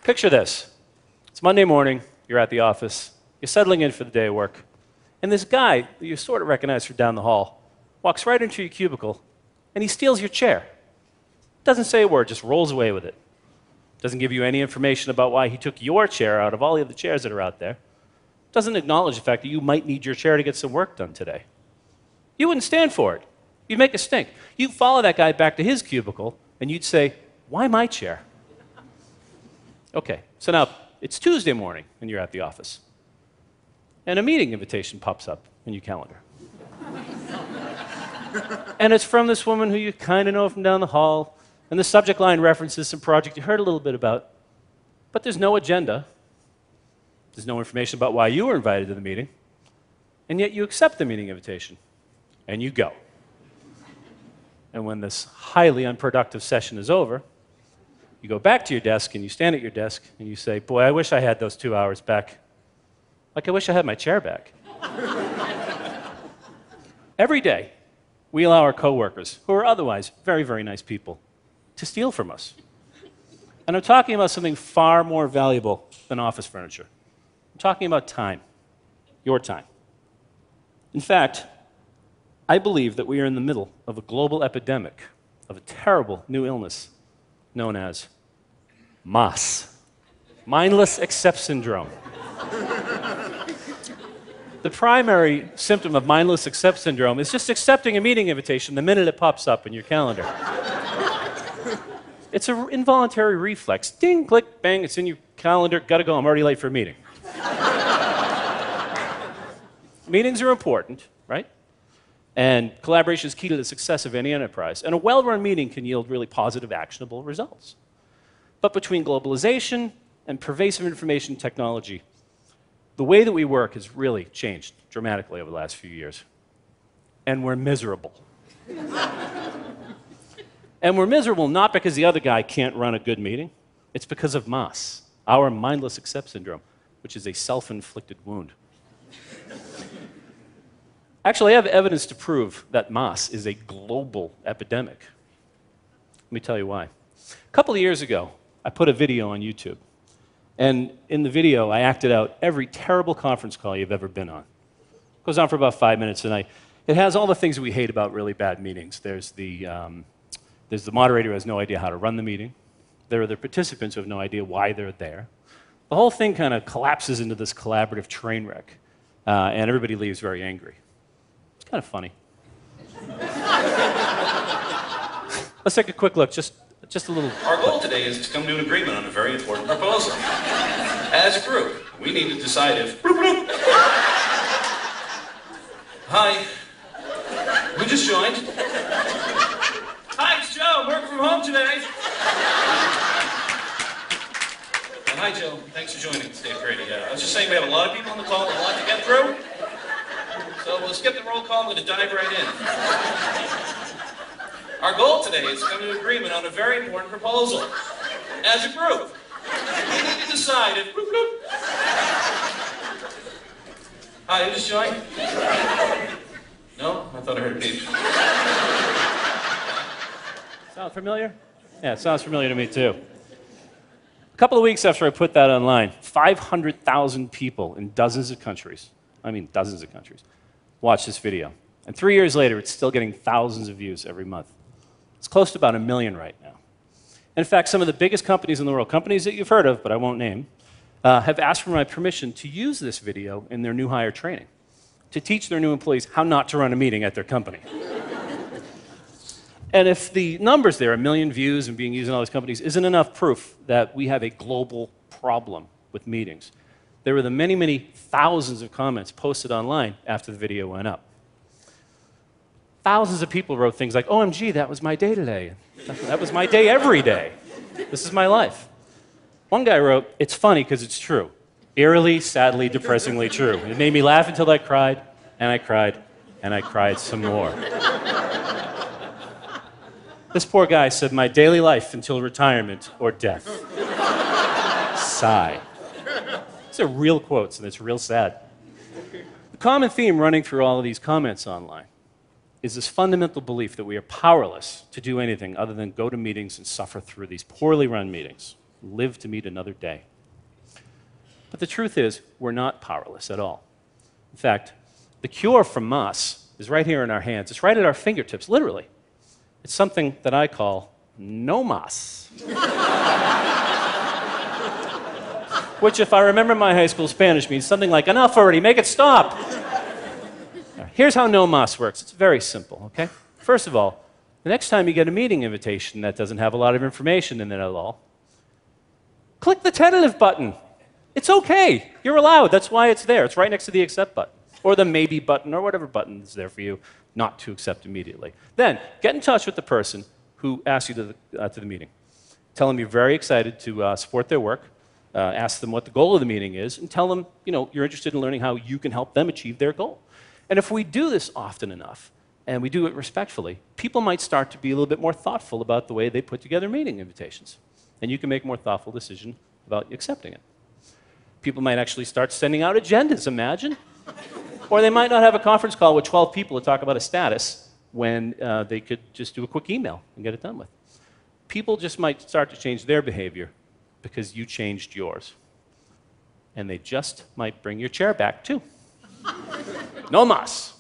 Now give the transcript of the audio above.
Picture this. It's Monday morning, you're at the office, you're settling in for the day of work, and this guy that you sort of recognize from down the hall walks right into your cubicle, and he steals your chair. Doesn't say a word, just rolls away with it. Doesn't give you any information about why he took your chair out of all the other chairs that are out there. Doesn't acknowledge the fact that you might need your chair to get some work done today. You wouldn't stand for it. You'd make a stink. You'd follow that guy back to his cubicle, and you'd say, "Why my chair?" Okay, so now it's Tuesday morning, and you're at the office. And a meeting invitation pops up in your calendar. And it's from this woman who you kind of know from down the hall, and the subject line references some project you heard a little bit about, but there's no agenda. There's no information about why you were invited to the meeting, and yet you accept the meeting invitation, and you go. And when this highly unproductive session is over, you go back to your desk, and you stand at your desk, and you say, "Boy, I wish I had those 2 hours back. Like I wish I had my chair back." Every day, we allow our coworkers, who are otherwise very, very nice people, to steal from us. And I'm talking about something far more valuable than office furniture. I'm talking about time, your time. In fact, I believe that we are in the middle of a global epidemic of a terrible new illness known as MAS, mindless accept syndrome. The primary symptom of mindless accept syndrome is just accepting a meeting invitation the minute it pops up in your calendar. It's an involuntary reflex. Ding, click, bang, it's in your calendar. Gotta go, I'm already late for a meeting. Meetings are important, right? And collaboration is key to the success of any enterprise. And a well-run meeting can yield really positive, actionable results. But between globalization and pervasive information technology, the way that we work has really changed dramatically over the last few years. And we're miserable. And we're miserable not because the other guy can't run a good meeting. It's because of MAS, our mindless accept syndrome, which is a self-inflicted wound. Actually, I have evidence to prove that MAS is a global epidemic. Let me tell you why. A couple of years ago, I put a video on YouTube. And in the video, I acted out every terrible conference call you've ever been on. It goes on for about 5 minutes, and it has all the things that we hate about really bad meetings. There's the moderator who has no idea how to run the meeting. There are the participants who have no idea why they're there. The whole thing kind of collapses into this collaborative train wreck, and everybody leaves very angry. It's kind of funny. Let's take a quick look, just a little. Our goal today is to come to an agreement on a very important proposal. As a group, we need to decide if... Hi. We just joined. Hi, it's Joe. I'm working from home today. Hi, Joe. Thanks for joining. It's Dave Grady. I was just saying we have a lot of people on the call, a lot to get through. So we'll skip the roll call. I'm going to dive right in. Our goal today is to come to an agreement on a very important proposal. As a group, we need to decide if... Hi, you just joined? No? I thought I heard a beep. Sound familiar? Yeah, it sounds familiar to me too. A couple of weeks after I put that online, 500,000 people in dozens of countries, watched this video. And 3 years later, it's still getting thousands of views every month. It's close to about 1 million right now. In fact, some of the biggest companies in the world, companies that you've heard of, but I won't name, have asked for my permission to use this video in their new hire training, to teach their new employees how not to run a meeting at their company. And if the numbers there, 1 million views and being used in all these companies, isn't enough proof that we have a global problem with meetings, there were the many, many thousands of comments posted online after the video went up. Thousands of people wrote things like, "OMG, that was my day today. That was my day every day. This is my life." One guy wrote, "It's funny because it's true. Eerily, sadly, depressingly true. It made me laugh until I cried, and I cried, and I cried some more." This poor guy said, "My daily life until retirement or death." Sigh. These are real quotes, and it's real sad. The common theme running through all of these comments online is this fundamental belief that we are powerless to do anything other than go to meetings and suffer through these poorly run meetings. live to meet another day. But the truth is, we're not powerless at all. In fact, the cure from us is right here in our hands. It's right at our fingertips, literally. It's something that I call no mas. Which, if I remember my high school Spanish, means something like, enough already, make it stop. Here's how no mas works. It's very simple, okay? First of all, the next time you get a meeting invitation that doesn't have a lot of information in it at all, click the tentative button. It's okay. You're allowed. That's why it's there. It's right next to the accept button, or the maybe button, or whatever button is there for you not to accept immediately. Then, get in touch with the person who asked you to the meeting. Tell them you're very excited to support their work. Ask them what the goal of the meeting is, and tell them you're interested in learning how you can help them achieve their goal. And if we do this often enough, and we do it respectfully, people might start to be a little bit more thoughtful about the way they put together meeting invitations. And you can make a more thoughtful decision about accepting it. People might actually start sending out agendas, imagine. Or they might not have a conference call with 12 people to talk about a status when they could just do a quick email and get it done with. People just might start to change their behavior because you changed yours. And they just might bring your chair back, too. No mas.